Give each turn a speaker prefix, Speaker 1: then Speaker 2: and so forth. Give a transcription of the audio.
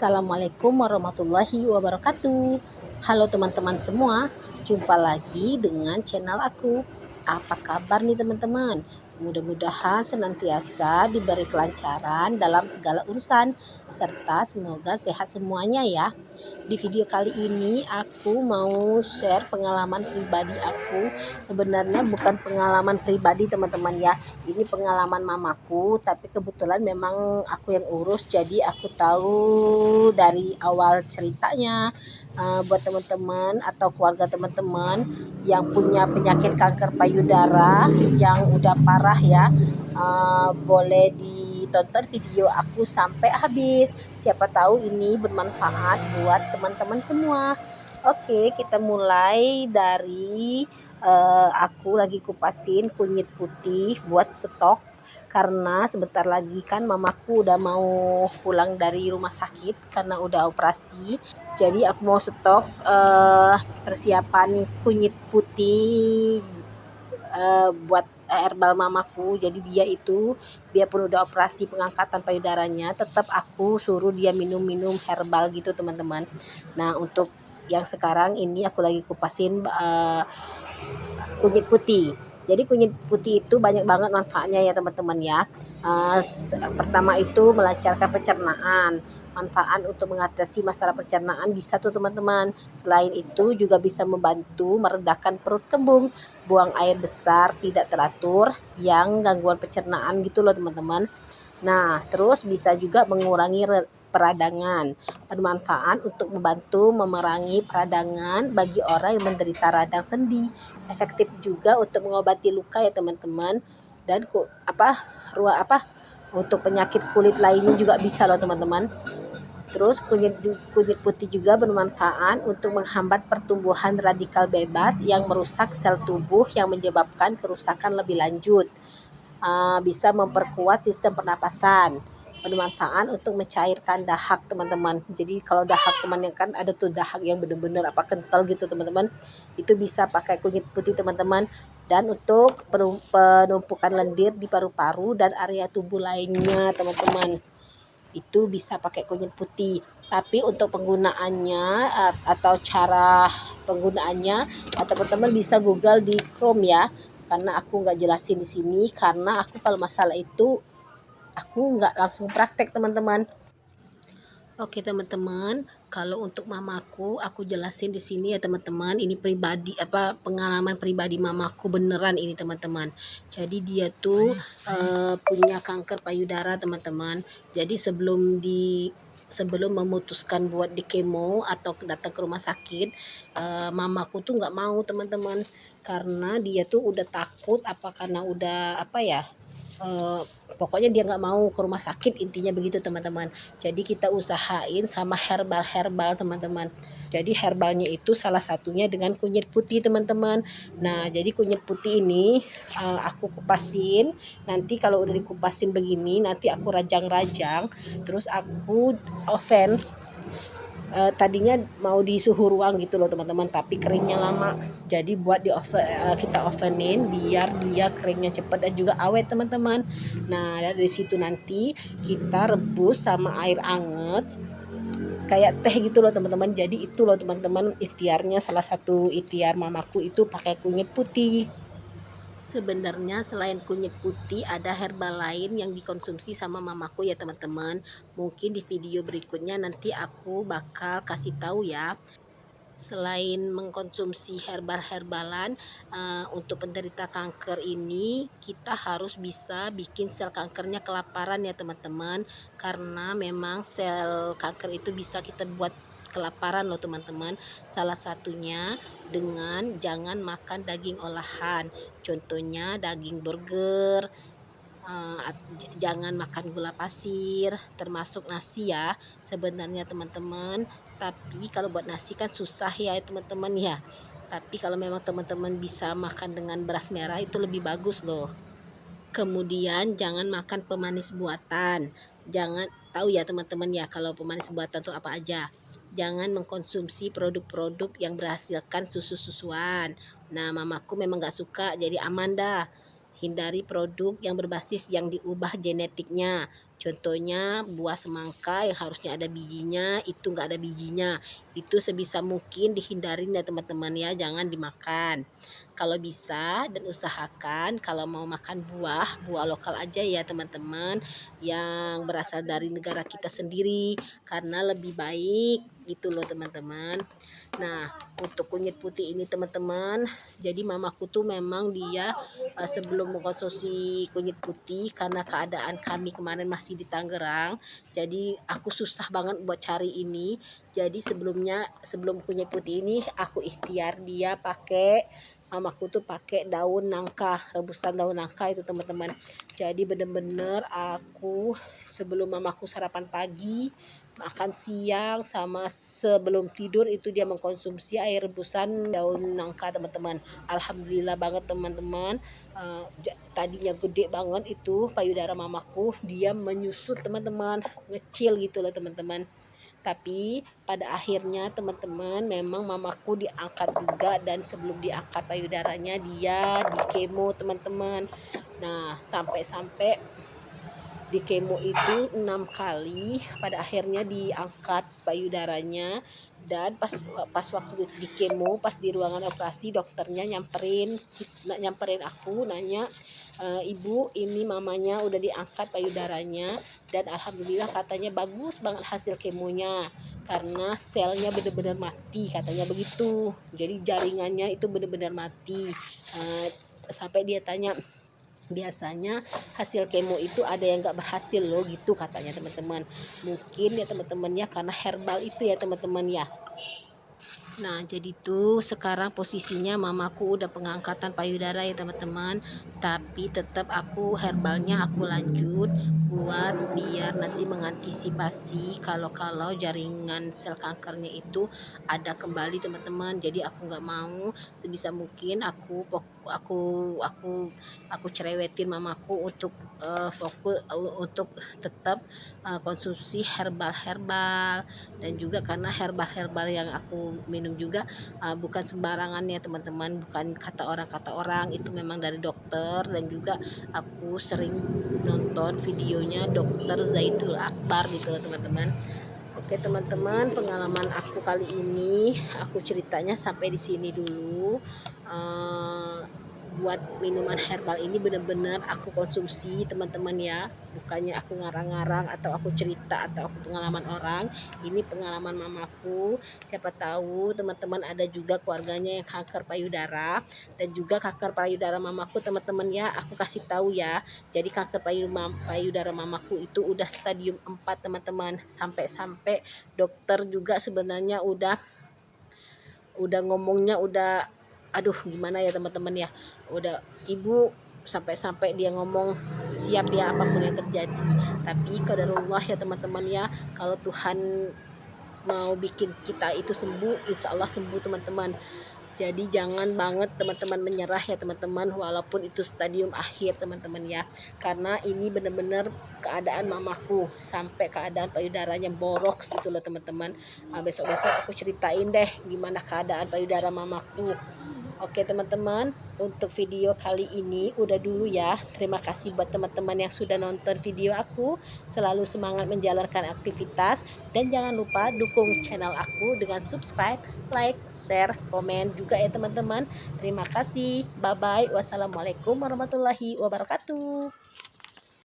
Speaker 1: Assalamualaikum warahmatullahi wabarakatuh. Halo teman-teman semua, jumpa lagi dengan channel aku. Apa kabar nih teman-teman? Mudah-mudahan senantiasa diberi kelancaran dalam segala urusan, serta semoga sehat semuanya ya. Di video kali ini aku mau share pengalaman pribadi aku. Sebenarnya bukan pengalaman pribadi teman-teman ya, ini pengalaman mamaku, tapi kebetulan memang aku yang urus, jadi aku tahu dari awal ceritanya. Buat teman-teman atau keluarga teman-teman yang punya penyakit kanker payudara yang udah parah ya, boleh ditonton video aku sampai habis. Siapa tahu ini bermanfaat buat teman-teman semua. Oke, kita mulai dari aku lagi kupasin kunyit putih buat stok, karena sebentar lagi kan mamaku udah mau pulang dari rumah sakit karena udah operasi. Jadi aku mau stok persiapan kunyit putih buat herbal mamaku. Jadi dia itu biarpun udah operasi pengangkatan payudaranya, tetap aku suruh dia minum-minum herbal gitu teman-teman. Nah, untuk yang sekarang ini aku lagi kupasin kunyit putih. Jadi kunyit putih itu banyak banget manfaatnya ya teman-teman ya. Pertama itu melancarkan pencernaan. Manfaat untuk mengatasi masalah pencernaan bisa tuh teman-teman. Selain itu juga bisa membantu meredakan perut kembung, buang air besar tidak teratur yang gangguan pencernaan gitu loh teman-teman. Nah, terus bisa juga mengurangi peradangan. Bermanfaat untuk membantu memerangi peradangan bagi orang yang menderita radang sendi. Efektif juga untuk mengobati luka ya teman-teman. Dan untuk penyakit kulit lainnya juga bisa loh teman-teman. Terus kunyit putih juga bermanfaat untuk menghambat pertumbuhan radikal bebas yang merusak sel tubuh yang menyebabkan kerusakan lebih lanjut. Bisa memperkuat sistem pernapasan. Bermanfaat untuk mencairkan dahak teman-teman. Jadi kalau dahak teman yang kan ada tuh dahak yang bener-bener kental gitu teman-teman, itu bisa pakai kunyit putih teman-teman. Dan untuk penumpukan lendir di paru-paru dan area tubuh lainnya teman-teman, itu bisa pakai kunyit putih. Tapi untuk penggunaannya atau cara penggunaannya, teman-teman bisa Google di Chrome ya, karena aku nggak jelasin di sini, karena aku kalau masalah itu aku nggak langsung praktek teman-teman. Oke teman-teman, kalau untuk mamaku aku jelasin di sini ya teman-teman. Ini pribadi pengalaman pribadi mamaku beneran ini teman-teman. Jadi dia tuh punya kanker payudara teman-teman. Jadi sebelum memutuskan buat di kemo atau datang ke rumah sakit, mamaku tuh nggak mau teman-teman, karena dia tuh udah takut karena udah pokoknya dia nggak mau ke rumah sakit, intinya begitu teman-teman. Jadi kita usahain sama herbal teman-teman. Jadi herbalnya itu salah satunya dengan kunyit putih teman-teman. Nah, jadi kunyit putih ini aku kupasin. Nanti kalau udah dikupasin begini, nanti aku rajang-rajang, terus aku oven. Tadinya mau di suhu ruang gitu loh teman-teman, tapi keringnya lama. Jadi buat kita ovenin biar dia keringnya cepat dan juga awet teman-teman. Nah, dari situ nanti kita rebus sama air anget kayak teh gitu loh teman-teman. Jadi itu loh teman-teman ikhtiarnya, salah satu ikhtiar mamaku itu pakai kunyit putih. Sebenarnya selain kunyit putih ada herbal lain yang dikonsumsi sama mamaku ya teman-teman. Mungkin di video berikutnya nanti aku bakal kasih tahu ya. Selain mengkonsumsi herbal-herbalan, untuk penderita kanker ini kita harus bisa bikin sel kankernya kelaparan ya teman-teman. Karena memang sel kanker itu bisa kita buat kelaparan loh teman-teman. Salah satunya dengan jangan makan daging olahan. Contohnya daging burger, jangan makan gula pasir, termasuk nasi ya sebenarnya teman-teman. Tapi kalau buat nasi kan susah ya teman-teman ya. Tapi kalau memang teman-teman bisa makan dengan beras merah itu lebih bagus loh. Kemudian jangan makan pemanis buatan. Jangan tahu ya teman-teman ya kalau pemanis buatan itu apa aja. Jangan mengkonsumsi produk-produk yang berhasilkan susu-susuan. Nah, mamaku memang gak suka, jadi aman dah. Hindari produk yang berbasis yang diubah genetiknya. Contohnya buah semangka yang harusnya ada bijinya itu nggak ada bijinya. Itu sebisa mungkin dihindarin ya teman-teman ya, jangan dimakan. Kalau bisa dan usahakan kalau mau makan buah, buah lokal aja ya teman-teman, yang berasal dari negara kita sendiri karena lebih baik gitu loh teman-teman. Nah, untuk kunyit putih ini teman-teman, jadi mamaku tuh memang dia sebelum mengkonsumsi kunyit putih karena keadaan kami kemarin masih di Tangerang, jadi aku susah banget buat cari ini. Jadi sebelum kunyit putih ini aku ikhtiar dia pakai, mamaku tuh pakai daun nangka, rebusan daun nangka itu teman-teman. Jadi bener-bener aku sebelum mamaku sarapan pagi, makan siang sama sebelum tidur itu dia mengkonsumsi air rebusan daun nangka teman-teman. Alhamdulillah banget teman-teman. Tadinya gede banget itu payudara mamaku, dia menyusut teman-teman, ngecil gitu loh teman-teman. Tapi pada akhirnya teman-teman memang mamaku diangkat juga, dan sebelum diangkat payudaranya dia di kemo teman-teman. Nah, sampai-sampai di kemo itu 6 kali, pada akhirnya diangkat payudaranya. Dan pas waktu di kemo, pas di ruangan operasi, dokternya nyamperin aku nanya, ibu ini mamanya udah diangkat payudaranya, dan alhamdulillah katanya bagus banget hasil kemonya karena selnya benar-benar mati katanya begitu. Jadi jaringannya itu benar-benar mati. Sampai dia tanya, biasanya hasil kemo itu ada yang nggak berhasil loh gitu katanya teman-teman. Mungkin ya teman-teman ya, karena herbal itu ya teman-teman ya. Nah, jadi tuh sekarang posisinya mamaku udah pengangkatan payudara ya teman-teman. Tapi tetap aku herbalnya aku lanjut buat biar nanti mengantisipasi kalau jaringan sel kankernya itu ada kembali teman-teman. Jadi aku nggak mau, sebisa mungkin aku aku cerewetin mamaku untuk fokus untuk tetap konsumsi herbal-herbal. Dan juga karena herbal-herbal yang aku minum juga bukan sembarangan ya teman-teman, bukan kata orang itu memang dari dokter. Dan juga aku sering nonton videonya dokter Zaidul Akbar gitu loh teman-teman. Oke teman-teman, pengalaman aku kali ini aku ceritanya sampai di sini dulu. Buat minuman herbal ini benar-benar aku konsumsi teman-teman ya, bukannya aku ngarang-ngarang atau aku cerita atau aku pengalaman orang. Ini pengalaman mamaku, siapa tahu teman-teman ada juga keluarganya yang kanker payudara. Dan juga kanker payudara mamaku teman-teman ya, aku kasih tahu ya, jadi kanker payudara mamaku itu udah stadium 4 teman-teman. Sampai-sampai dokter juga sebenarnya udah ngomongnya udah, aduh gimana ya teman-teman ya, udah ibu sampai-sampai dia ngomong siap ya apapun yang terjadi. Tapi qadarullah ya teman-teman ya, kalau Tuhan mau bikin kita itu sembuh, insya Allah sembuh teman-teman. Jadi jangan banget teman-teman menyerah ya teman-teman, walaupun itu stadium akhir teman-teman ya. Karena ini benar-benar keadaan mamaku sampai keadaan payudaranya borok gitu loh teman-teman. Besok-besok aku ceritain deh gimana keadaan payudara mamaku. Oke teman-teman, untuk video kali ini udah dulu ya. Terima kasih buat teman-teman yang sudah nonton video aku. Selalu semangat menjalankan aktivitas. Dan jangan lupa dukung channel aku dengan subscribe, like, share, komen juga ya teman-teman. Terima kasih. Bye-bye. Wassalamualaikum warahmatullahi wabarakatuh.